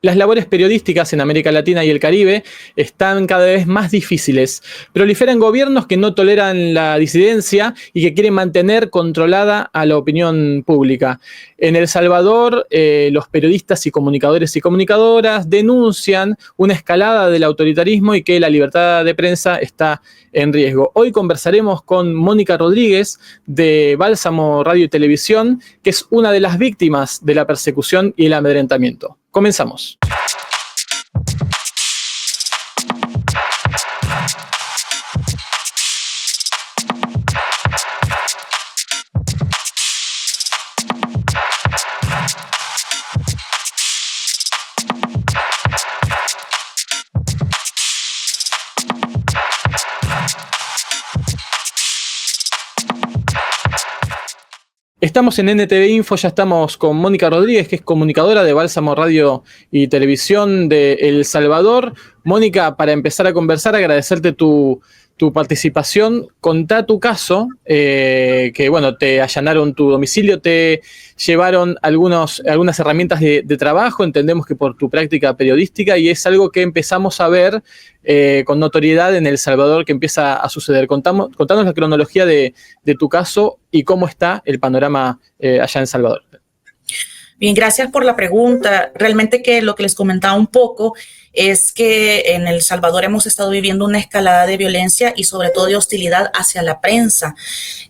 Las labores periodísticas en América Latina y el Caribe están cada vez más difíciles. Proliferan gobiernos que no toleran la disidencia y que quieren mantener controlada a la opinión pública. En El Salvador, los periodistas y comunicadores y comunicadoras denuncian una escalada del autoritarismo y que la libertad de prensa está en riesgo. Hoy conversaremos con Mónica Rodríguez de Bálsamo Radio y Televisión, que es una de las víctimas de la persecución y el amedrentamiento. Comenzamos. Estamos en NTV Info, ya estamos con Mónica Rodríguez, que es comunicadora de Bálsamo Radio y Televisión de El Salvador. Mónica, para empezar a conversar, agradecerte tu participación. Contá tu caso, que bueno, te allanaron tu domicilio, te llevaron algunas herramientas de trabajo, entendemos que por tu práctica periodística, y es algo que empezamos a ver con notoriedad en El Salvador, que empieza a suceder. Contanos la cronología de tu caso y cómo está el panorama allá en El Salvador. Bien, gracias por la pregunta. Realmente que lo que les comentaba un poco es que en El Salvador hemos estado viviendo una escalada de violencia y sobre todo de hostilidad hacia la prensa.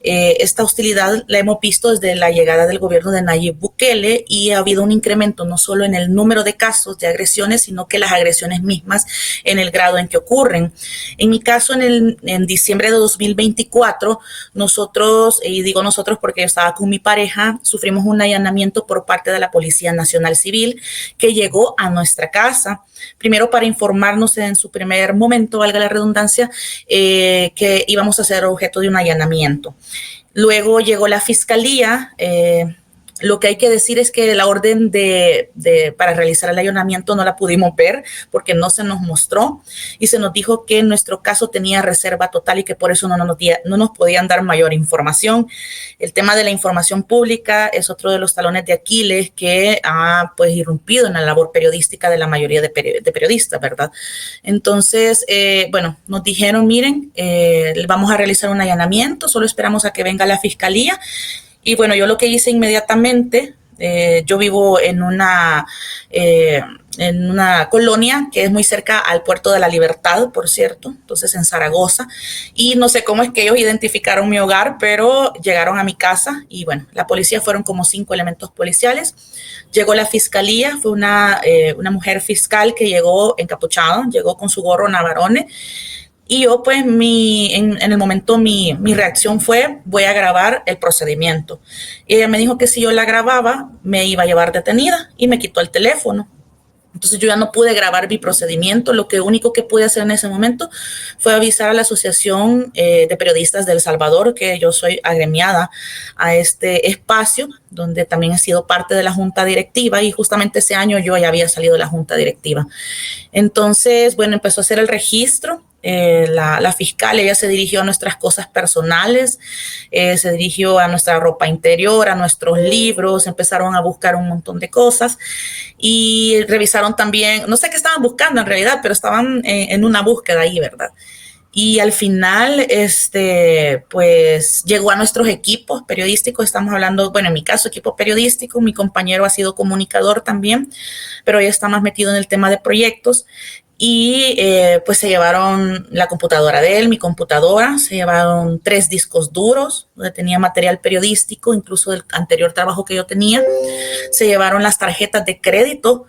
Esta hostilidad la hemos visto desde la llegada del gobierno de Nayib Bukele y ha habido un incremento no solo en el número de casos de agresiones, sino que las agresiones mismas en el grado en que ocurren. En mi caso, en diciembre de 2024, nosotros, y digo nosotros porque yo estaba con mi pareja, sufrimos un allanamiento por parte de la Policía Nacional Civil que llegó a nuestra casa. Primero para informarnos en su primer momento, valga la redundancia, que íbamos a ser objeto de un allanamiento. Luego llegó la fiscalía. Lo que hay que decir es que la orden para realizar el allanamiento no la pudimos ver porque no se nos mostró y se nos dijo que nuestro caso tenía reserva total y que por eso no nos podían dar mayor información. El tema de la información pública es otro de los talones de Aquiles que ha pues irrumpido en la labor periodística de la mayoría de periodistas, ¿verdad? Entonces, bueno, nos dijeron, miren, vamos a realizar un allanamiento, solo esperamos a que venga la fiscalía. Y bueno, yo lo que hice inmediatamente, yo vivo en una colonia que es muy cerca al Puerto de la Libertad, por cierto, entonces en Zaragoza, y no sé cómo es que ellos identificaron mi hogar, pero llegaron a mi casa y bueno, la policía fueron como 5 elementos policiales, llegó la fiscalía, fue una mujer fiscal que llegó encapuchada, llegó con su gorro Navarone. Y yo, pues, en el momento, mi reacción fue, voy a grabar el procedimiento. Y ella me dijo que si yo la grababa, me iba a llevar detenida y me quitó el teléfono. Entonces yo ya no pude grabar mi procedimiento. Lo único que pude hacer en ese momento fue avisar a la Asociación de Periodistas de El Salvador, que yo soy agremiada a este espacio, donde también he sido parte de la junta directiva y justamente ese año yo ya había salido de la junta directiva. Entonces, bueno, empezó a hacer el registro. La fiscal, ella se dirigió a nuestras cosas personales, se dirigió a nuestra ropa interior, a nuestros libros, empezaron a buscar un montón de cosas y revisaron también, no sé qué estaban buscando en realidad, pero estaban en una búsqueda ahí, ¿verdad? Y al final, pues llegó a nuestros equipos periodísticos, estamos hablando, bueno, en mi caso, equipo periodístico, mi compañero ha sido comunicador también, pero ella está más metido en el tema de proyectos. Y pues se llevaron la computadora de él, mi computadora, se llevaron 3 discos duros donde tenía material periodístico, incluso del anterior trabajo que yo tenía. Se llevaron las tarjetas de crédito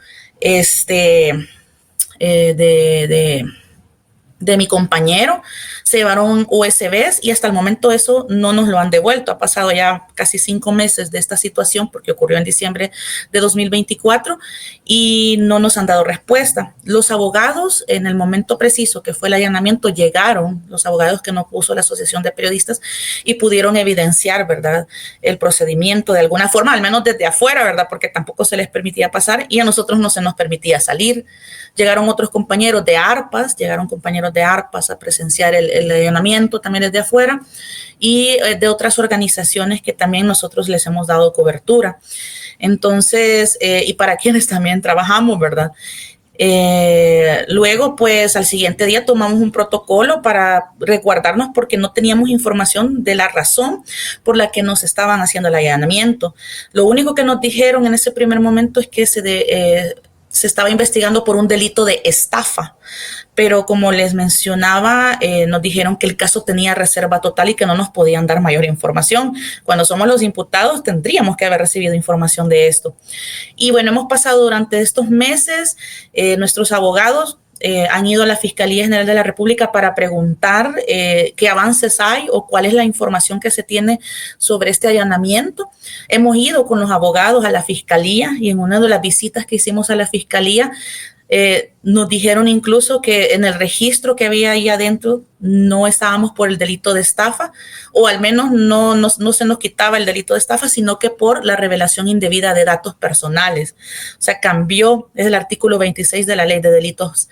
de mi compañero, se llevaron USBs y hasta el momento eso no nos lo han devuelto. Ha pasado ya casi 5 meses de esta situación porque ocurrió en diciembre de 2024 y no nos han dado respuesta. Los abogados, en el momento preciso que fue el allanamiento, llegaron, los abogados que nos puso la Asociación de Periodistas, y pudieron evidenciar, ¿verdad?, el procedimiento de alguna forma, al menos desde afuera, ¿verdad?, porque tampoco se les permitía pasar y a nosotros no se nos permitía salir. Llegaron otros compañeros de ARPAS, llegaron compañeros menos de ARPAS a presenciar el allanamiento también desde afuera y de otras organizaciones que también nosotros les hemos dado cobertura. Entonces, y para quienes también trabajamos, ¿verdad? Luego, pues al siguiente día tomamos un protocolo para resguardarnos porque no teníamos información de la razón por la que nos estaban haciendo el allanamiento. Lo único que nos dijeron en ese primer momento es que se estaba investigando por un delito de estafa, pero como les mencionaba, nos dijeron que el caso tenía reserva total y que no nos podían dar mayor información. Cuando somos los imputados tendríamos que haber recibido información de esto. Y bueno, hemos pasado durante estos meses, nuestros abogados han ido a la Fiscalía General de la República para preguntar qué avances hay o cuál es la información que se tiene sobre este allanamiento. Hemos ido con los abogados a la Fiscalía y en una de las visitas que hicimos a la Fiscalía nos dijeron incluso que en el registro que había ahí adentro no estábamos por el delito de estafa, o al menos no se nos quitaba el delito de estafa, sino que por la revelación indebida de datos personales. O sea, cambió, es el artículo 26 de la Ley de Delitos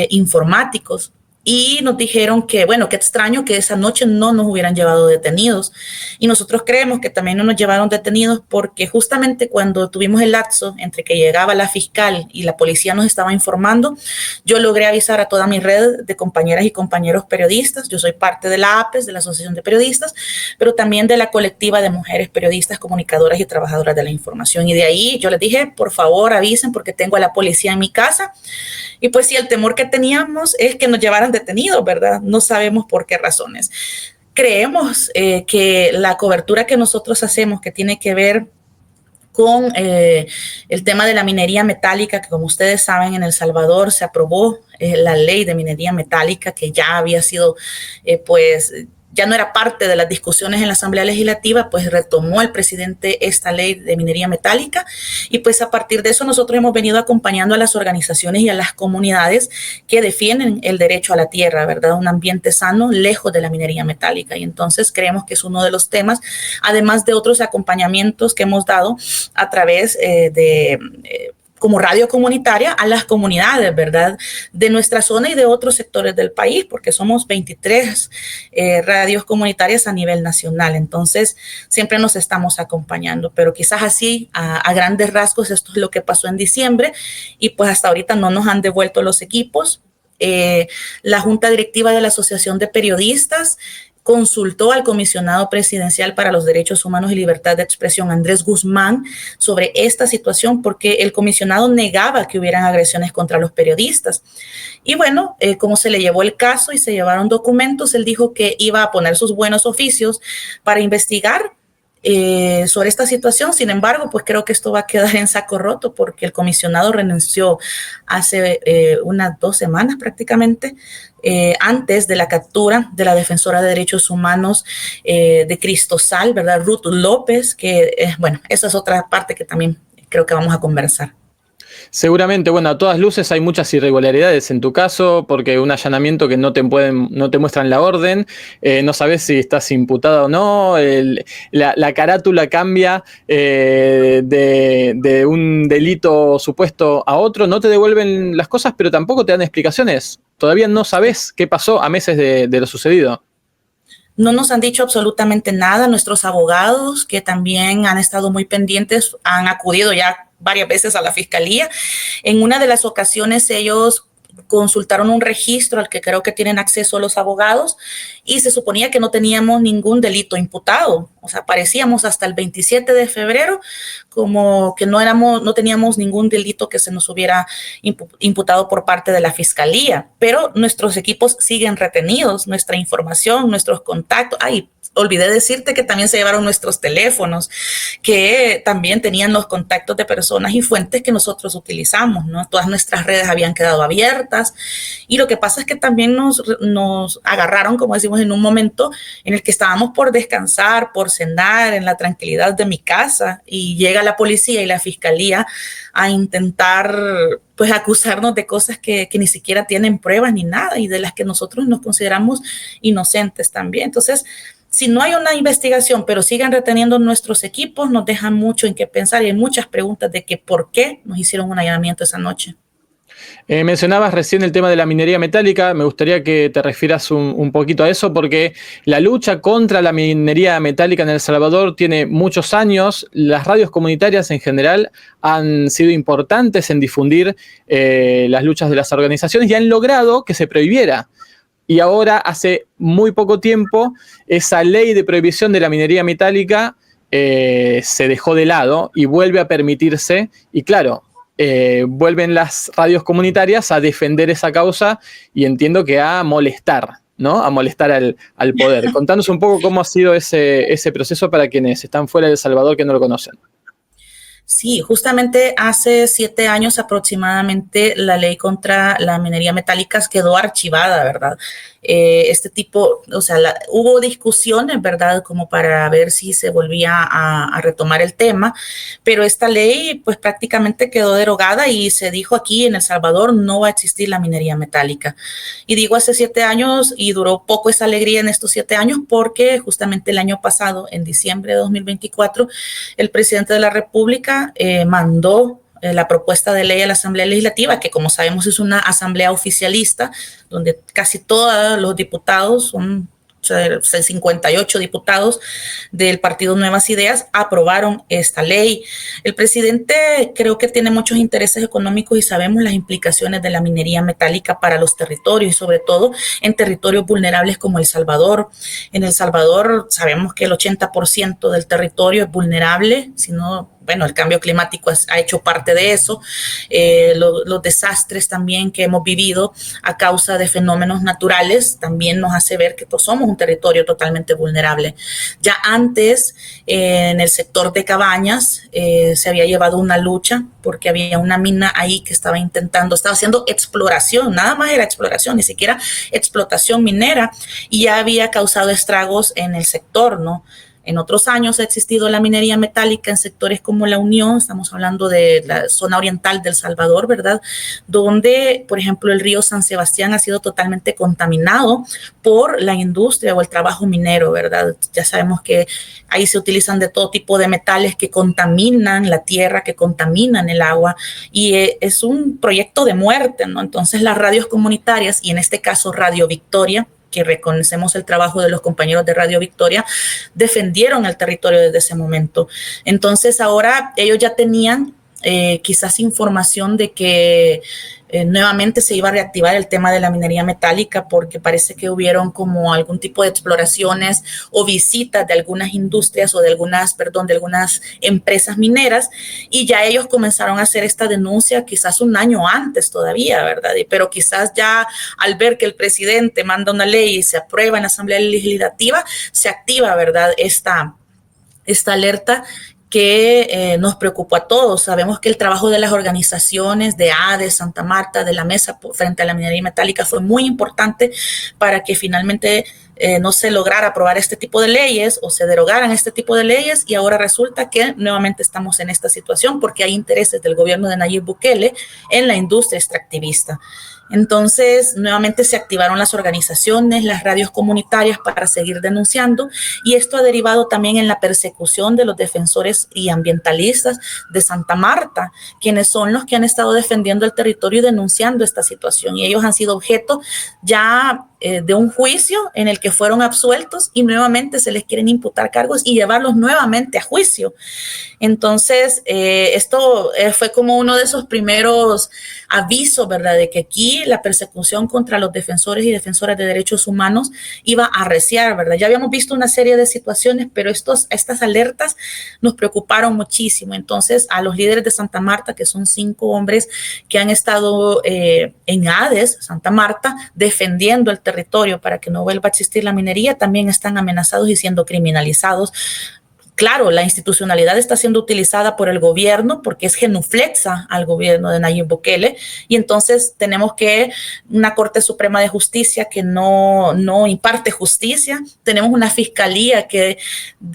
Informáticos. Y nos dijeron que, bueno, qué extraño que esa noche no nos hubieran llevado detenidos. Y nosotros creemos que también no nos llevaron detenidos porque justamente cuando tuvimos el lapso entre que llegaba la fiscal y la policía nos estaba informando, yo logré avisar a toda mi red de compañeras y compañeros periodistas. Yo soy parte de la APES, de la Asociación de Periodistas, pero también de la colectiva de mujeres periodistas, comunicadoras y trabajadoras de la información. Y de ahí yo les dije, por favor, avisen porque tengo a la policía en mi casa. Y pues sí, el temor que teníamos es que nos llevaran detenidos, ¿verdad? No sabemos por qué razones. Creemos que la cobertura que nosotros hacemos, que tiene que ver con el tema de la minería metálica, que como ustedes saben, en El Salvador se aprobó la ley de minería metálica, que ya había sido, pues, ya no era parte de las discusiones en la Asamblea Legislativa, pues retomó el presidente esta ley de minería metálica y pues a partir de eso nosotros hemos venido acompañando a las organizaciones y a las comunidades que defienden el derecho a la tierra, ¿verdad? Un ambiente sano lejos de la minería metálica y entonces creemos que es uno de los temas, además de otros acompañamientos que hemos dado a través como radio comunitaria a las comunidades, ¿verdad? De nuestra zona y de otros sectores del país, porque somos 23 radios comunitarias a nivel nacional. Entonces, siempre nos estamos acompañando, pero quizás así, a grandes rasgos, esto es lo que pasó en diciembre y pues hasta ahorita no nos han devuelto los equipos. La Junta Directiva de la Asociación de Periodistas consultó al comisionado presidencial para los derechos humanos y libertad de expresión, Andrés Guzmán, sobre esta situación porque el comisionado negaba que hubieran agresiones contra los periodistas. Y bueno, como se le llevó el caso y se llevaron documentos, él dijo que iba a poner sus buenos oficios para investigar sobre esta situación. Sin embargo, pues creo que esto va a quedar en saco roto porque el comisionado renunció hace unas 2 semanas prácticamente, antes de la captura de la defensora de derechos humanos de Cristosal, ¿verdad? Ruth López, que bueno, esa es otra parte que también creo que vamos a conversar. Seguramente, bueno, a todas luces hay muchas irregularidades en tu caso, porque un allanamiento que no te muestran la orden, no sabes si estás imputada o no, la carátula cambia de un delito supuesto a otro, no te devuelven las cosas, pero tampoco te dan explicaciones. Todavía no sabes qué pasó a meses de lo sucedido. No nos han dicho absolutamente nada. Nuestros abogados, que también han estado muy pendientes, han acudido ya varias veces a la fiscalía. En una de las ocasiones ellos consultaron un registro al que creo que tienen acceso los abogados y se suponía que no teníamos ningún delito imputado. O sea, aparecíamos hasta el 27 de febrero como que no teníamos ningún delito que se nos hubiera imputado por parte de la fiscalía, pero nuestros equipos siguen retenidos, nuestra información, nuestros contactos. Olvidé decirte que también se llevaron nuestros teléfonos, que también tenían los contactos de personas y fuentes que nosotros utilizamos, ¿no? Todas nuestras redes habían quedado abiertas y lo que pasa es que también nos agarraron, como decimos, en un momento en el que estábamos por descansar, por cenar en la tranquilidad de mi casa y llega la policía y la fiscalía a intentar pues acusarnos de cosas que ni siquiera tienen pruebas ni nada y de las que nosotros nos consideramos inocentes también. Entonces, si no hay una investigación, pero siguen reteniendo nuestros equipos, nos dejan mucho en qué pensar y hay muchas preguntas de que por qué nos hicieron un allanamiento esa noche. Mencionabas recién el tema de la minería metálica, me gustaría que te refieras un poquito a eso, porque la lucha contra la minería metálica en El Salvador tiene muchos años. Las radios comunitarias en general han sido importantes en difundir las luchas de las organizaciones y han logrado que se prohibiera. Y ahora, hace muy poco tiempo, esa ley de prohibición de la minería metálica se dejó de lado y vuelve a permitirse. Y claro, vuelven las radios comunitarias a defender esa causa y entiendo que a molestar, ¿no? A molestar al poder. Contanos un poco cómo ha sido ese proceso para quienes están fuera de El Salvador que no lo conocen. Sí, justamente hace 7 años aproximadamente la ley contra la minería metálica quedó archivada, ¿verdad? Este tipo, o sea, hubo discusiones, ¿verdad? Como para ver si se volvía a retomar el tema, pero esta ley pues prácticamente quedó derogada y se dijo aquí en El Salvador no va a existir la minería metálica. Y digo hace 7 años y duró poco esa alegría en estos 7 años porque justamente el año pasado, en diciembre de 2024, el presidente de la República mandó la propuesta de ley a la Asamblea Legislativa, que como sabemos es una asamblea oficialista, donde casi todos los diputados son 58 diputados del partido Nuevas Ideas aprobaron esta ley. El presidente creo que tiene muchos intereses económicos y sabemos las implicaciones de la minería metálica para los territorios y sobre todo en territorios vulnerables como El Salvador. En El Salvador sabemos que el 80% del territorio es vulnerable, si no, bueno, el cambio climático ha hecho parte de eso, los desastres también que hemos vivido a causa de fenómenos naturales también nos hace ver que somos un territorio totalmente vulnerable. Ya antes, en el sector de Cabañas, se había llevado una lucha porque había una mina ahí que estaba haciendo exploración, nada más era exploración, ni siquiera explotación minera, y ya había causado estragos en el sector, ¿no? En otros años ha existido la minería metálica en sectores como La Unión, estamos hablando de la zona oriental del Salvador, ¿verdad? Donde, por ejemplo, el río San Sebastián ha sido totalmente contaminado por la industria o el trabajo minero, ¿verdad? Ya sabemos que ahí se utilizan de todo tipo de metales que contaminan la tierra, que contaminan el agua y es un proyecto de muerte, ¿no? Entonces las radios comunitarias y en este caso Radio Victoria, que reconocemos el trabajo de los compañeros de Radio Victoria, defendieron el territorio desde ese momento. Entonces ahora ellos ya tenían quizás información de que nuevamente se iba a reactivar el tema de la minería metálica porque parece que hubieron como algún tipo de exploraciones o visitas de algunas industrias o de algunas empresas mineras y ya ellos comenzaron a hacer esta denuncia quizás un año antes todavía, ¿verdad? Pero quizás ya al ver que el presidente manda una ley y se aprueba en la Asamblea Legislativa, se activa, ¿verdad? Esta alerta que nos preocupó a todos. Sabemos que el trabajo de las organizaciones de ADE, Santa Marta, de la Mesa frente a la minería metálica fue muy importante para que finalmente no se lograra aprobar este tipo de leyes o se derogaran este tipo de leyes y ahora resulta que nuevamente estamos en esta situación porque hay intereses del gobierno de Nayib Bukele en la industria extractivista. Entonces, nuevamente se activaron las organizaciones, las radios comunitarias para seguir denunciando y esto ha derivado también en la persecución de los defensores y ambientalistas de Santa Marta, quienes son los que han estado defendiendo el territorio y denunciando esta situación. Y ellos han sido objeto ya de un juicio en el que fueron absueltos y nuevamente se les quieren imputar cargos y llevarlos nuevamente a juicio. Entonces, esto fue como uno de esos primeros avisos, ¿verdad?, de que aquí la persecución contra los defensores y defensoras de derechos humanos iba a arreciar, ¿verdad? Ya habíamos visto una serie de situaciones, pero estas alertas nos preocuparon muchísimo. Entonces, a los líderes de Santa Marta, que son 5 hombres que han estado en ADES, Santa Marta, defendiendo el territorio para que no vuelva a existir la minería, también están amenazados y siendo criminalizados. Claro, la institucionalidad está siendo utilizada por el gobierno porque es genuflexa al gobierno de Nayib Bukele y entonces tenemos que una Corte Suprema de Justicia que no imparte justicia, tenemos una fiscalía que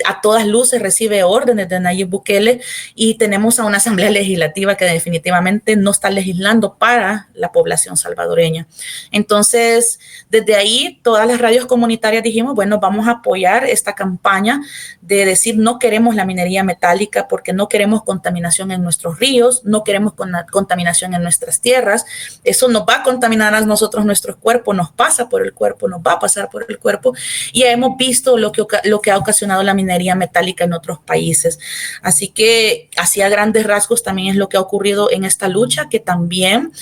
a todas luces recibe órdenes de Nayib Bukele y tenemos a una Asamblea Legislativa que definitivamente no está legislando para la población salvadoreña. Entonces, desde ahí todas las radios comunitarias dijimos, bueno, vamos a apoyar esta campaña de decir no no queremos la minería metálica, porque no queremos contaminación en nuestros ríos, no queremos contaminación en nuestras tierras. Eso nos va a contaminar a nosotros, nuestro cuerpo, nos pasa por el cuerpo, nos va a pasar por el cuerpo. Y ya hemos visto lo que ha ocasionado la minería metálica en otros países. Así que, así a grandes rasgos, también es lo que ha ocurrido en esta lucha, que también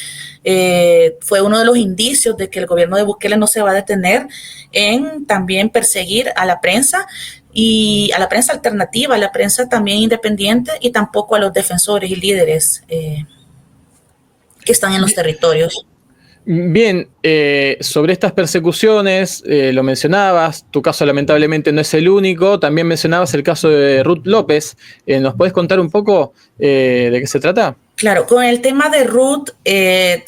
fue uno de los indicios de que el gobierno de Bukele no se va a detener en también perseguir a la prensa, y a la prensa alternativa, a la prensa también independiente, y tampoco a los defensores y líderes que están en los territorios. Bien, sobre estas persecuciones, lo mencionabas, tu caso lamentablemente no es el único, también mencionabas el caso de Ruth López. ¿Nos podés contar un poco de qué se trata? Claro, con el tema de Ruth,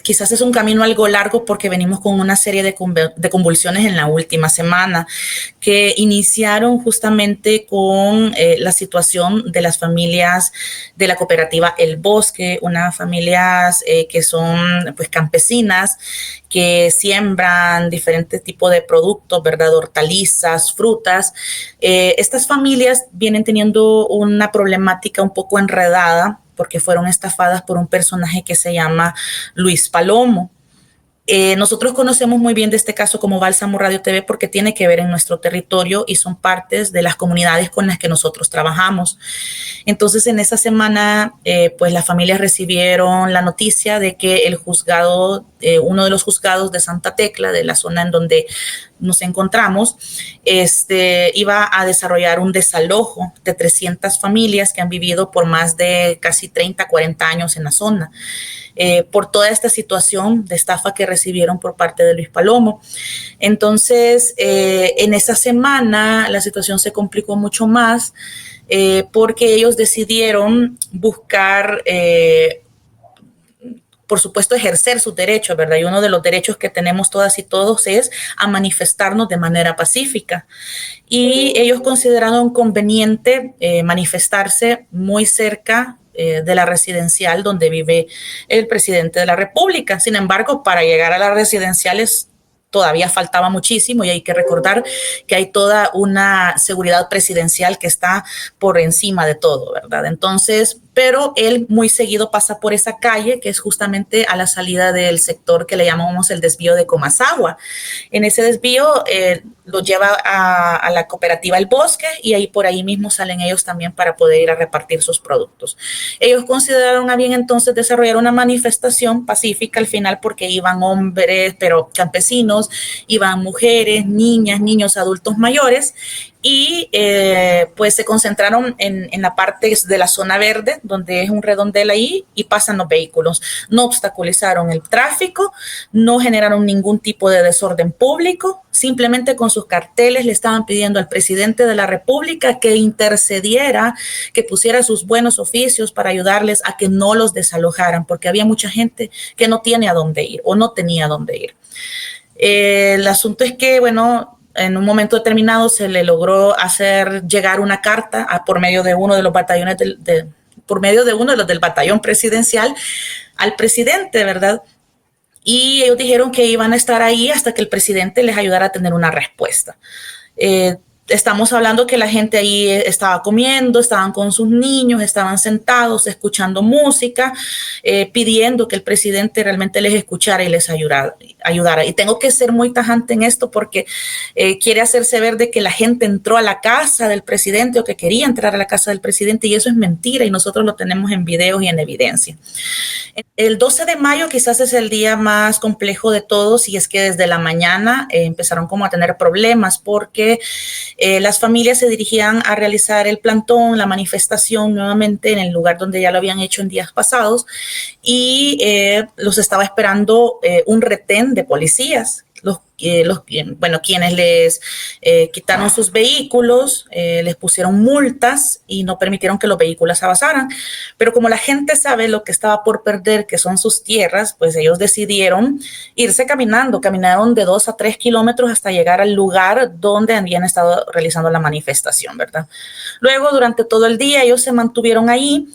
quizás es un camino algo largo porque venimos con una serie de convulsiones en la última semana que iniciaron justamente con la situación de las familias de la cooperativa El Bosque, unas familias que son pues campesinas, que siembran diferentes tipos de productos, ¿verdad? Hortalizas, frutas. Estas familias vienen teniendo una problemática un poco enredada porque fueron estafadas por un personaje que se llama Luis Palomo. Nosotros conocemos muy bien de este caso como Bálsamo Radio TV porque tiene que ver en nuestro territorio y son partes de las comunidades con las que nosotros trabajamos. Entonces, en esa semana, pues las familias recibieron la noticia de que el juzgado, uno de los juzgados de Santa Tecla, de la zona en donde nos encontramos, iba a desarrollar un desalojo de 300 familias que han vivido por más de casi 30, 40 años en la zona. Por toda esta situación de estafa que recibieron por parte de Luis Palomo. Entonces, en esa semana la situación se complicó mucho más porque ellos decidieron buscar, por supuesto, ejercer sus derechos, ¿verdad? Y uno de los derechos que tenemos todas y todos es a manifestarnos de manera pacífica. Y ellos consideraron conveniente manifestarse muy cerca de la residencial donde vive el presidente de la República. Sin embargo, para llegar a las residenciales todavía faltaba muchísimo y hay que recordar que hay toda una seguridad presidencial que está por encima de todo, ¿verdad? Entonces, pero él muy seguido pasa por esa calle que es justamente a la salida del sector que le llamamos el desvío de Comasagua. En ese desvío lo lleva a la cooperativa El Bosque y ahí por ahí mismo salen ellos también para poder ir a repartir sus productos. Ellos consideraron a bien entonces desarrollar una manifestación pacífica al final porque iban hombres, pero campesinos, iban mujeres, niñas, niños, adultos mayores y pues se concentraron en la parte de la zona verde, donde es un redondel ahí y pasan los vehículos. No obstaculizaron el tráfico, no generaron ningún tipo de desorden público, simplemente con sus carteles le estaban pidiendo al presidente de la República que intercediera, que pusiera sus buenos oficios para ayudarles a que no los desalojaran, porque había mucha gente que no tiene a dónde ir o no tenía a dónde ir. El asunto es que, bueno, en un momento determinado se le logró hacer llegar una carta por medio de uno de los batallones por medio de uno de los del batallón presidencial al presidente, ¿verdad? Y ellos dijeron que iban a estar ahí hasta que el presidente les ayudara a tener una respuesta. Estamos hablando que la gente ahí estaba comiendo, estaban con sus niños, estaban sentados, escuchando música, pidiendo que el presidente realmente les escuchara y les ayudara. Y tengo que ser muy tajante en esto porque quiere hacerse ver de que la gente entró a la casa del presidente o que quería entrar a la casa del presidente y eso es mentira y nosotros lo tenemos en videos y en evidencia. El 12 de mayo quizás es el día más complejo de todos y es que desde la mañana empezaron como a tener problemas porque las familias se dirigían a realizar el plantón, la manifestación nuevamente en el lugar donde ya lo habían hecho en días pasados y los estaba esperando un retén de policías. Quienes les quitaron sus vehículos, les pusieron multas y no permitieron que los vehículos avanzaran. Pero como la gente sabe lo que estaba por perder, que son sus tierras, pues ellos decidieron irse caminando. Caminaron de 2 a 3 kilómetros hasta llegar al lugar donde habían estado realizando la manifestación, ¿verdad? Luego, durante todo el día, ellos se mantuvieron ahí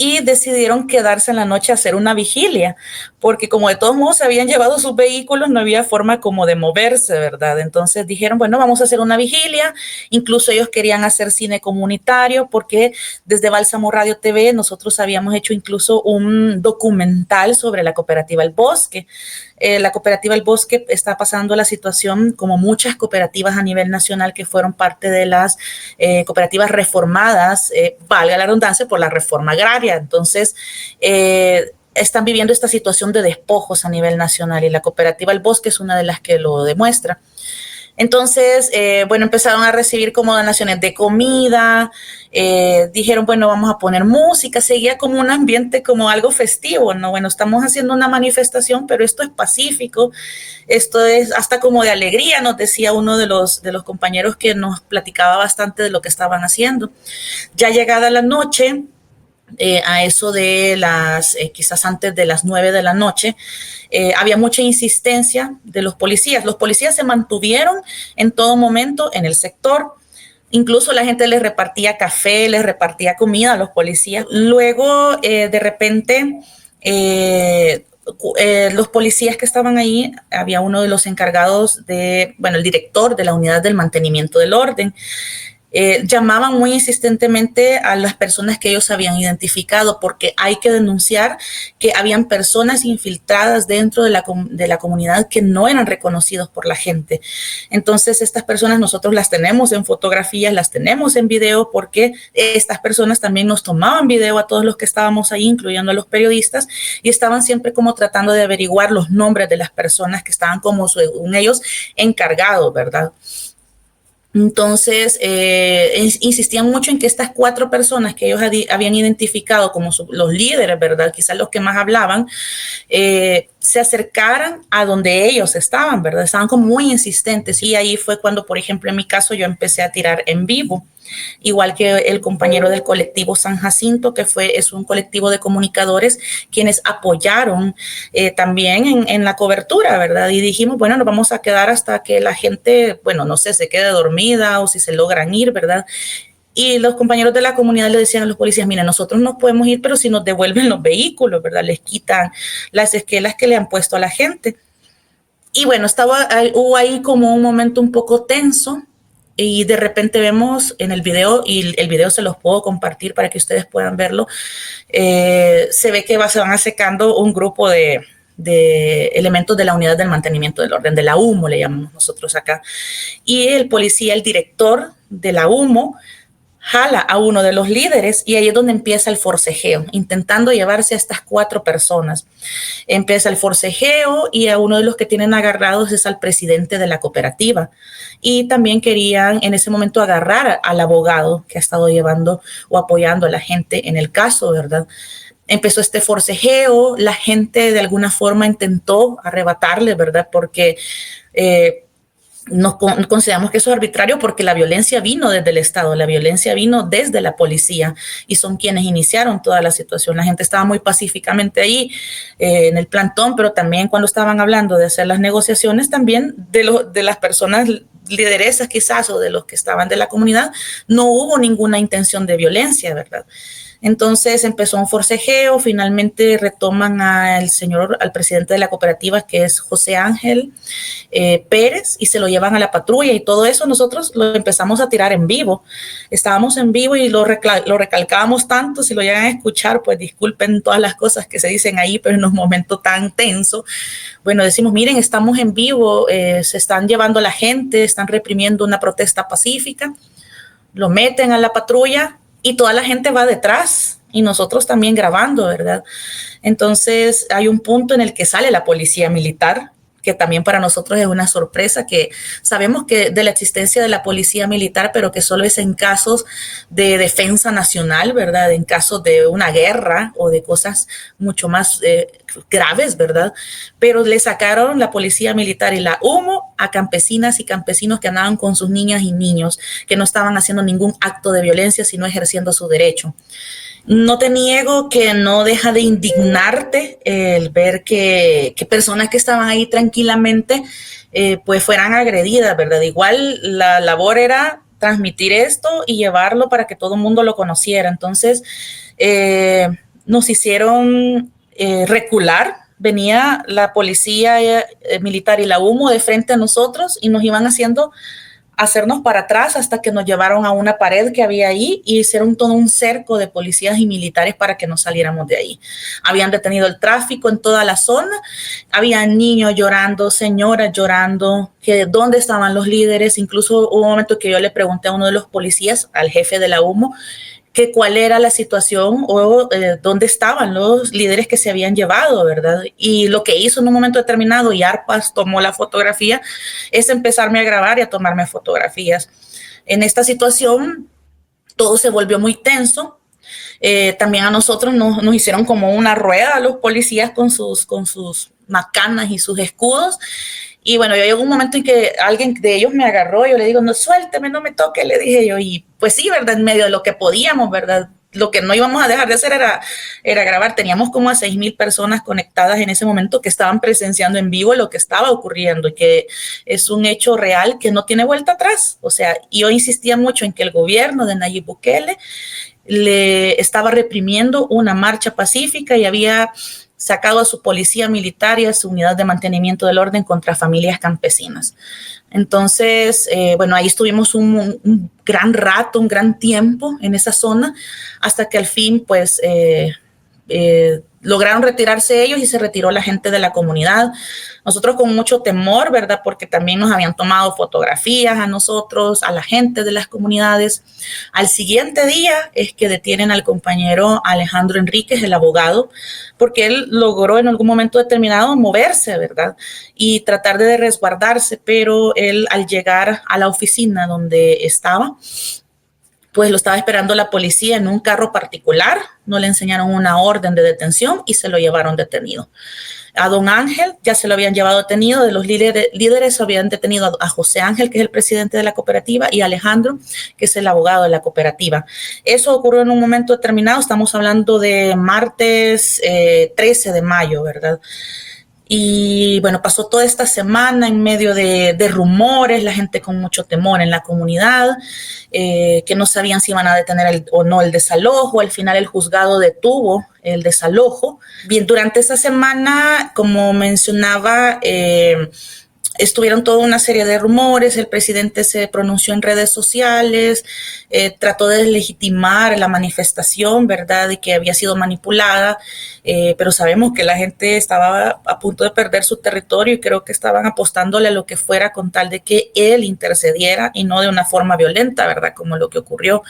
y decidieron quedarse en la noche a hacer una vigilia, porque como de todos modos se habían llevado sus vehículos, no había forma como de moverse, ¿verdad? Entonces dijeron, bueno, vamos a hacer una vigilia. Incluso ellos querían hacer cine comunitario, porque desde Bálsamo Radio TV nosotros habíamos hecho incluso un documental sobre la cooperativa El Bosque. La cooperativa El Bosque está pasando la situación como muchas cooperativas a nivel nacional que fueron parte de las cooperativas reformadas, valga la redundancia, por la reforma agraria. Entonces, están viviendo esta situación de despojos a nivel nacional, y la cooperativa El Bosque es una de las que lo demuestra. Entonces, bueno, empezaron a recibir como donaciones de comida, dijeron, bueno, vamos a poner música, seguía como un ambiente como algo festivo, ¿no? Bueno, estamos haciendo una manifestación, pero esto es pacífico, esto es hasta como de alegría, nos decía uno de los compañeros que nos platicaba bastante de lo que estaban haciendo. Ya llegada la noche, a eso de las, quizás antes de las 9 de la noche, había mucha insistencia de los policías. Los policías se mantuvieron en todo momento en el sector. Incluso la gente les repartía café, les repartía comida a los policías. Luego, de repente, los policías que estaban ahí, había uno de los encargados de, bueno, el director de la unidad del mantenimiento del orden. Llamaban muy insistentemente a las personas que ellos habían identificado, porque hay que denunciar que habían personas infiltradas dentro de la comunidad que no eran reconocidos por la gente. Entonces, estas personas nosotros las tenemos en fotografías, las tenemos en video, porque estas personas también nos tomaban video a todos los que estábamos ahí, incluyendo a los periodistas, y estaban siempre como tratando de averiguar los nombres de las personas que estaban como según ellos encargados, ¿verdad? Entonces, insistían mucho en que estas 4 personas que ellos habían identificado como los líderes, ¿verdad? Quizás los que más hablaban, se acercaran a donde ellos estaban, ¿verdad? Estaban como muy insistentes, y ahí fue cuando, por ejemplo, en mi caso, yo empecé a tirar en vivo. Igual que el compañero del colectivo San Jacinto, que es un colectivo de comunicadores quienes apoyaron también en la cobertura, ¿verdad? Y dijimos, bueno, nos vamos a quedar hasta que la gente, bueno, no sé, se quede dormida o si se logran ir, ¿verdad? Y los compañeros de la comunidad le decían a los policías, mira, nosotros nos podemos ir, pero si nos devuelven los vehículos, ¿verdad? Les quitan las esquelas que le han puesto a la gente. Y bueno, hubo ahí como un momento un poco tenso, y de repente vemos en el video, y el video se los puedo compartir para que ustedes puedan verlo, se ve que se van acercando un grupo de elementos de la unidad del mantenimiento del orden, de la UMO le llamamos nosotros acá, y el policía, el director de la UMO, jala a uno de los líderes, y ahí es donde empieza el forcejeo, intentando llevarse a estas 4 personas. Empieza el forcejeo, y a uno de los que tienen agarrados es al presidente de la cooperativa, y también querían en ese momento agarrar al abogado que ha estado llevando o apoyando a la gente en el caso, ¿verdad? Empezó este forcejeo, la gente de alguna forma intentó arrebatarle, ¿verdad? Porque consideramos que eso es arbitrario, porque la violencia vino desde el Estado, la violencia vino desde la policía, y son quienes iniciaron toda la situación. La gente estaba muy pacíficamente ahí en el plantón, pero también cuando estaban hablando de hacer las negociaciones, también de las personas lideresas quizás, o de los que estaban de la comunidad, no hubo ninguna intención de violencia, ¿verdad? Entonces empezó un forcejeo, finalmente retoman al presidente de la cooperativa, que es José Ángel Pérez, y se lo llevan a la patrulla, y todo eso nosotros lo empezamos a tirar en vivo. Estábamos en vivo y lo recalcábamos tanto. Si lo llegan a escuchar, pues disculpen todas las cosas que se dicen ahí, pero en un momento tan tenso, bueno, decimos, miren, estamos en vivo, se están llevando a la gente, están reprimiendo una protesta pacífica, lo meten a la patrulla, y toda la gente va detrás, y nosotros también grabando, ¿verdad? Entonces hay un punto en el que sale la policía militar, que también para nosotros es una sorpresa, que sabemos que de la existencia de la policía militar, pero que solo es en casos de defensa nacional, ¿verdad? En casos de una guerra o de cosas mucho más graves, ¿verdad? Pero le sacaron la policía militar y la UMO a campesinas y campesinos que andaban con sus niñas y niños, que no estaban haciendo ningún acto de violencia, sino ejerciendo su derecho. No te niego que no deja de indignarte el ver que personas que estaban ahí tranquilamente pues fueran agredidas, ¿verdad? Igual la labor era transmitir esto y llevarlo para que todo el mundo lo conociera. Entonces nos hicieron recular, venía la policía militar y la humo de frente a nosotros y nos iban hacernos para atrás hasta que nos llevaron a una pared que había ahí y hicieron todo un cerco de policías y militares para que nos saliéramos de ahí. Habían detenido el tráfico en toda la zona, había niños llorando, señoras llorando, que dónde estaban los líderes. Incluso hubo un momento que yo le pregunté a uno de los policías, al jefe de la humo, que cuál era la situación o dónde estaban los líderes que se habían llevado, ¿verdad? Y lo que hizo en un momento determinado, y Arpas tomó la fotografía, es empezarme a grabar y a tomarme fotografías. En esta situación, todo se volvió muy tenso. También a nosotros nos hicieron como una rueda a los policías con sus macanas y sus escudos. Y bueno, yo llegó un momento en que alguien de ellos me agarró, yo le digo, no, suélteme, no me toque, le dije yo, y pues sí, ¿verdad? En medio de lo que podíamos, ¿verdad? Lo que no íbamos a dejar de hacer era grabar. Teníamos como a 6,000 personas conectadas en ese momento que estaban presenciando en vivo lo que estaba ocurriendo y que es un hecho real que no tiene vuelta atrás. O sea, yo insistía mucho en que el gobierno de Nayib Bukele le estaba reprimiendo una marcha pacífica y había sacado a su policía militar y a su unidad de mantenimiento del orden contra familias campesinas. Entonces, bueno, ahí estuvimos un gran rato, un gran tiempo en esa zona, hasta que al fin, pues, lograron retirarse ellos y se retiró la gente de la comunidad. Nosotros con mucho temor, ¿verdad? Porque también nos habían tomado fotografías a nosotros, a la gente de las comunidades. Al siguiente día es que detienen al compañero Alejandro Enríquez, el abogado, porque él logró en algún momento determinado moverse, ¿verdad? Y tratar de resguardarse, pero él al llegar a la oficina donde estaba, pues lo estaba esperando la policía en un carro particular, no le enseñaron una orden de detención y se lo llevaron detenido. A don Ángel ya se lo habían llevado detenido, de los líderes habían detenido a José Ángel, que es el presidente de la cooperativa, y a Alejandro, que es el abogado de la cooperativa. Eso ocurrió en un momento determinado, estamos hablando de martes 13 de mayo, ¿verdad? Y bueno, pasó toda esta semana en medio de rumores, la gente con mucho temor en la comunidad, que no sabían si iban a detener o no el desalojo. Al final el juzgado detuvo el desalojo. Bien, durante esa semana, como mencionaba, estuvieron toda una serie de rumores, el presidente se pronunció en redes sociales, trató de deslegitimar la manifestación, ¿verdad?, de que había sido manipulada, pero sabemos que la gente estaba a punto de perder su territorio y creo que estaban apostándole a lo que fuera con tal de que él intercediera y no de una forma violenta, ¿verdad?, como lo que ocurrió.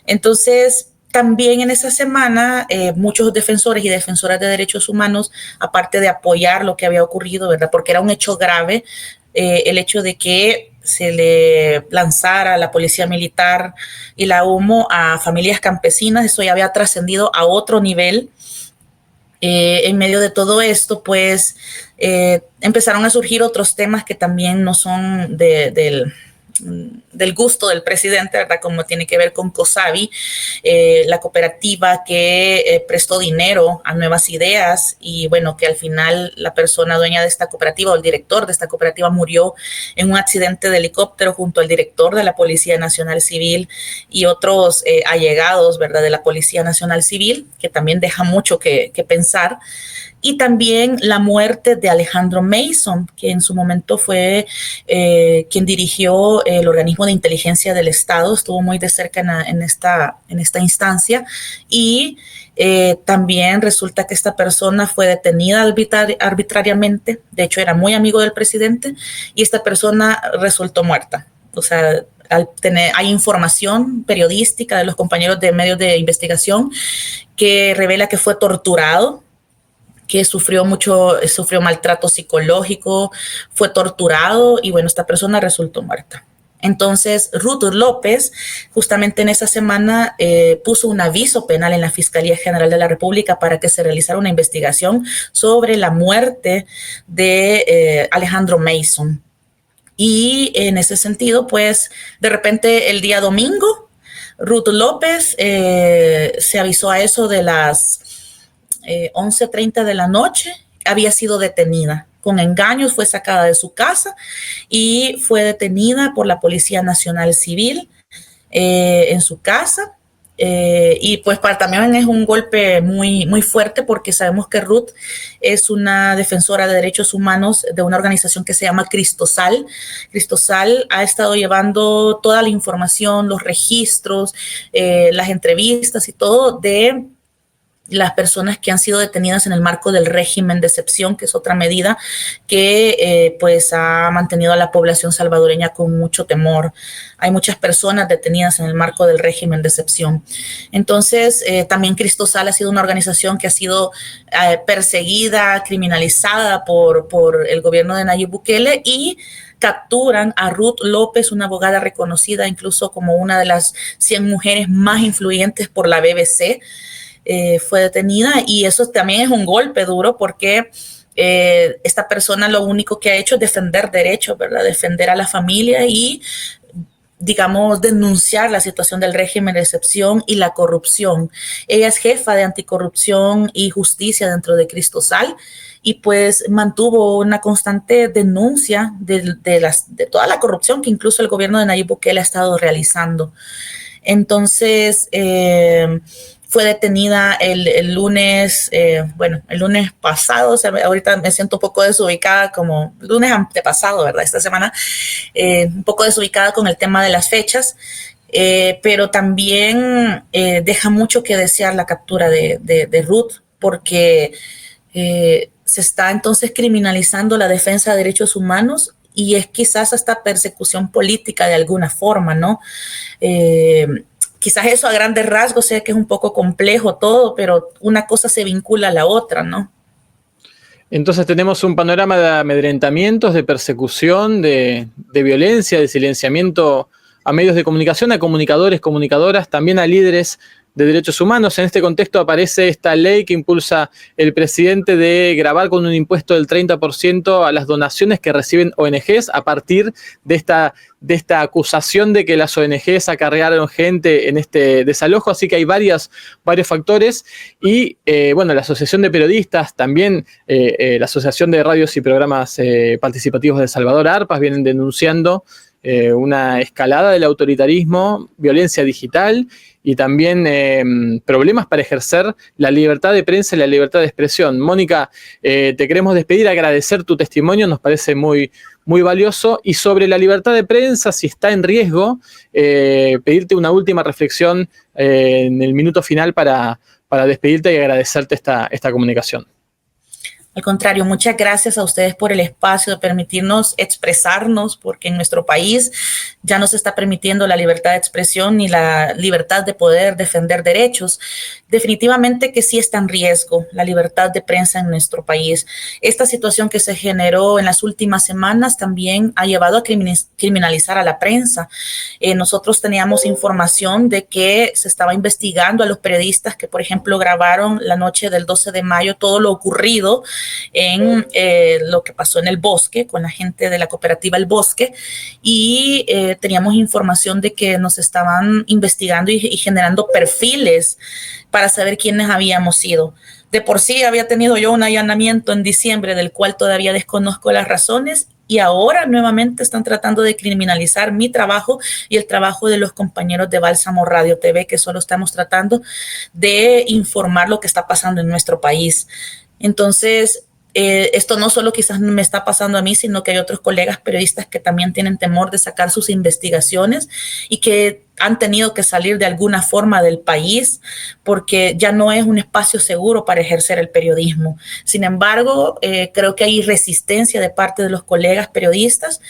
Entonces, también en esa semana, muchos defensores y defensoras de derechos humanos, aparte de apoyar lo que había ocurrido, ¿verdad?, porque era un hecho grave, el hecho de que se le lanzara a la policía militar y la humo a familias campesinas, eso ya había trascendido a otro nivel. En medio de todo esto, pues, empezaron a surgir otros temas que también no son del gusto del presidente, ¿verdad?, como tiene que ver con COSABI, la cooperativa que prestó dinero a Nuevas Ideas y bueno, que al final la persona dueña de esta cooperativa o el director de esta cooperativa murió en un accidente de helicóptero junto al director de la Policía Nacional Civil y otros allegados, ¿verdad?, de la Policía Nacional Civil, que también deja mucho que pensar. Y también la muerte de Alejandro Mason, que en su momento fue quien dirigió el organismo de inteligencia del Estado, estuvo muy de cerca en esta instancia, y también resulta que esta persona fue detenida arbitrariamente, de hecho era muy amigo del presidente, y esta persona resultó muerta. O sea, hay información periodística de los compañeros de medios de investigación que revela que fue torturado, que sufrió maltrato psicológico, fue torturado y bueno, esta persona resultó muerta. Entonces, Ruth López, justamente en esa semana, puso un aviso penal en la Fiscalía General de la República para que se realizara una investigación sobre la muerte de Alejandro Mason. Y en ese sentido, pues, de repente el día domingo, Ruth López se avisó a eso de las 11:30 de la noche, había sido detenida. Con engaños fue sacada de su casa y fue detenida por la Policía Nacional Civil en su casa. Y pues también es un golpe muy, muy fuerte porque sabemos que Ruth es una defensora de derechos humanos de una organización que se llama Cristosal. Cristosal ha estado llevando toda la información, los registros, las entrevistas y todo de las personas que han sido detenidas en el marco del régimen de excepción, que es otra medida que pues ha mantenido a la población salvadoreña con mucho temor. Hay muchas personas detenidas en el marco del régimen de excepción. Entonces, también Cristosal ha sido una organización que ha sido perseguida, criminalizada por el gobierno de Nayib Bukele, y capturan a Ruth López, una abogada reconocida incluso como una de las 100 mujeres más influyentes por la BBC. Fue detenida, y eso también es un golpe duro porque esta persona lo único que ha hecho es defender derechos, ¿verdad? Defender a la familia y, digamos, denunciar la situación del régimen de excepción y la corrupción. Ella es jefa de anticorrupción y justicia dentro de Cristosal, y pues mantuvo una constante denuncia de toda la corrupción que incluso el gobierno de Nayib Bukele ha estado realizando. Entonces, fue detenida el lunes, el lunes pasado. O sea, ahorita me siento un poco desubicada, como el lunes antepasado, ¿verdad? Esta semana, un poco desubicada con el tema de las fechas, pero también deja mucho que desear la captura de Ruth, porque se está entonces criminalizando la defensa de derechos humanos, y es quizás hasta persecución política de alguna forma, ¿no? Quizás eso a grandes rasgos, sé que es un poco complejo todo, pero una cosa se vincula a la otra, ¿no? Entonces tenemos un panorama de amedrentamientos, de persecución, de violencia, de silenciamiento a medios de comunicación, a comunicadores, comunicadoras, también a líderes de derechos humanos. En este contexto aparece esta ley que impulsa el presidente de gravar con un impuesto del 30% a las donaciones que reciben ONGs, a partir de esta acusación de que las ONGs acarrearon gente en este desalojo. Así que hay varios factores. Y la Asociación de Periodistas, también la Asociación de Radios y Programas Participativos de El Salvador, ARPAS, vienen denunciando una escalada del autoritarismo, violencia digital y también problemas para ejercer la libertad de prensa y la libertad de expresión. Mónica, te queremos despedir, agradecer tu testimonio, nos parece muy, muy valioso. Y sobre la libertad de prensa, si está en riesgo, pedirte una última reflexión en el minuto final para despedirte y agradecerte esta comunicación. Al contrario, muchas gracias a ustedes por el espacio de permitirnos expresarnos, porque en nuestro país ya no se está permitiendo la libertad de expresión ni la libertad de poder defender derechos. Definitivamente que sí está en riesgo la libertad de prensa en nuestro país. Esta situación que se generó en las últimas semanas también ha llevado a criminalizar a la prensa. Nosotros teníamos información de que se estaba investigando a los periodistas que, por ejemplo, grabaron la noche del 12 de mayo todo lo ocurrido en lo que pasó en el bosque con la gente de la cooperativa El Bosque, y teníamos información de que nos estaban investigando y generando perfiles para saber quiénes habíamos sido. De por sí había tenido yo un allanamiento en diciembre del cual todavía desconozco las razones, y ahora nuevamente están tratando de criminalizar mi trabajo y el trabajo de los compañeros de Bálsamo Radio TV, que solo estamos tratando de informar lo que está pasando en nuestro país. Entonces, esto no solo quizás me está pasando a mí, sino que hay otros colegas periodistas que también tienen temor de sacar sus investigaciones y que han tenido que salir de alguna forma del país porque ya no es un espacio seguro para ejercer el periodismo. Sin embargo, creo que hay resistencia de parte de los colegas periodistas.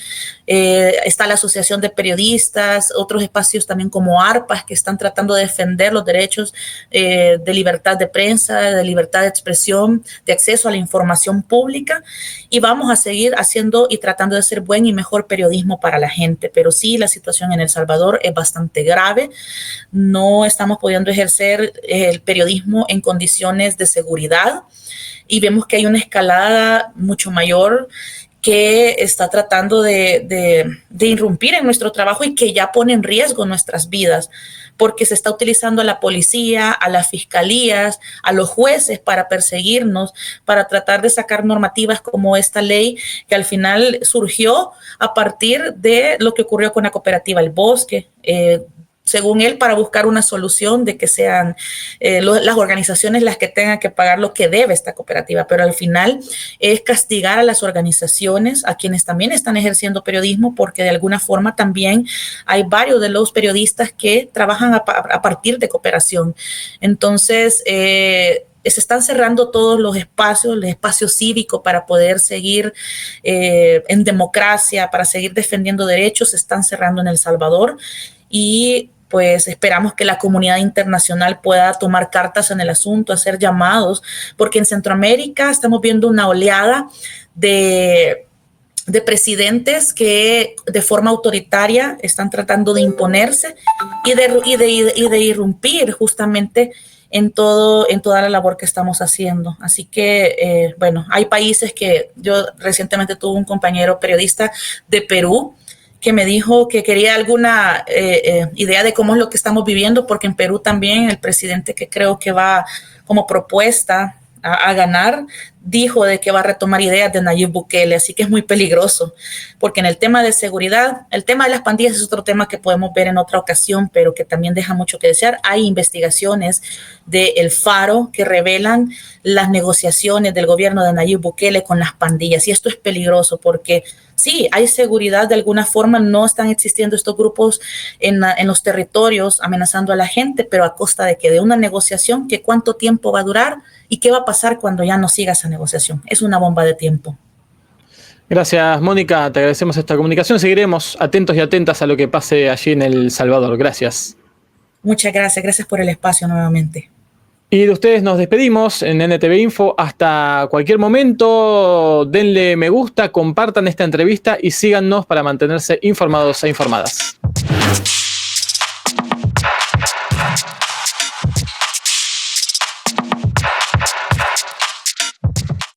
Está la Asociación de Periodistas, otros espacios también como ARPAS, que están tratando de defender los derechos de libertad de prensa, de libertad de expresión, de acceso a la información pública, y vamos a seguir haciendo y tratando de hacer buen y mejor periodismo para la gente. Pero sí, la situación en El Salvador es bastante grave. No estamos pudiendo ejercer el periodismo en condiciones de seguridad, y vemos que hay una escalada mucho mayor que está tratando de irrumpir en nuestro trabajo y que ya pone en riesgo nuestras vidas, porque se está utilizando a la policía, a las fiscalías, a los jueces para perseguirnos, para tratar de sacar normativas como esta ley que al final surgió a partir de lo que ocurrió con la cooperativa El Bosque. según él, para buscar una solución de que sean las organizaciones las que tengan que pagar lo que debe esta cooperativa, pero al final es castigar a las organizaciones, a quienes también están ejerciendo periodismo, porque de alguna forma también hay varios de los periodistas que trabajan a partir de cooperación. Entonces, se están cerrando todos los espacios, el espacio cívico para poder seguir en democracia, para seguir defendiendo derechos, se están cerrando en El Salvador y pues esperamos que la comunidad internacional pueda tomar cartas en el asunto, hacer llamados, porque en Centroamérica estamos viendo una oleada de presidentes que de forma autoritaria están tratando de imponerse y de irrumpir justamente en toda la labor que estamos haciendo. Así que, bueno, hay países que yo recientemente tuve un compañero periodista de Perú que me dijo que quería alguna idea de cómo es lo que estamos viviendo, porque en Perú también el presidente que creo que va como propuesta a ganar, dijo de que va a retomar ideas de Nayib Bukele, así que es muy peligroso, porque en el tema de seguridad, el tema de las pandillas es otro tema que podemos ver en otra ocasión, pero que también deja mucho que desear. Hay investigaciones de El Faro que revelan las negociaciones del gobierno de Nayib Bukele con las pandillas, y esto es peligroso porque sí, hay seguridad de alguna forma, no están existiendo estos grupos en los territorios amenazando a la gente, pero a costa de que de una negociación, que cuánto tiempo va a durar y qué va a pasar cuando ya no siga esa negociación. Es una bomba de tiempo. Gracias, Mónica. Te agradecemos esta comunicación. Seguiremos atentos y atentas a lo que pase allí en El Salvador. Gracias. Muchas gracias. Gracias por el espacio nuevamente. Y de ustedes nos despedimos en NTV Info. Hasta cualquier momento, denle me gusta, compartan esta entrevista y síganos para mantenerse informados e informadas.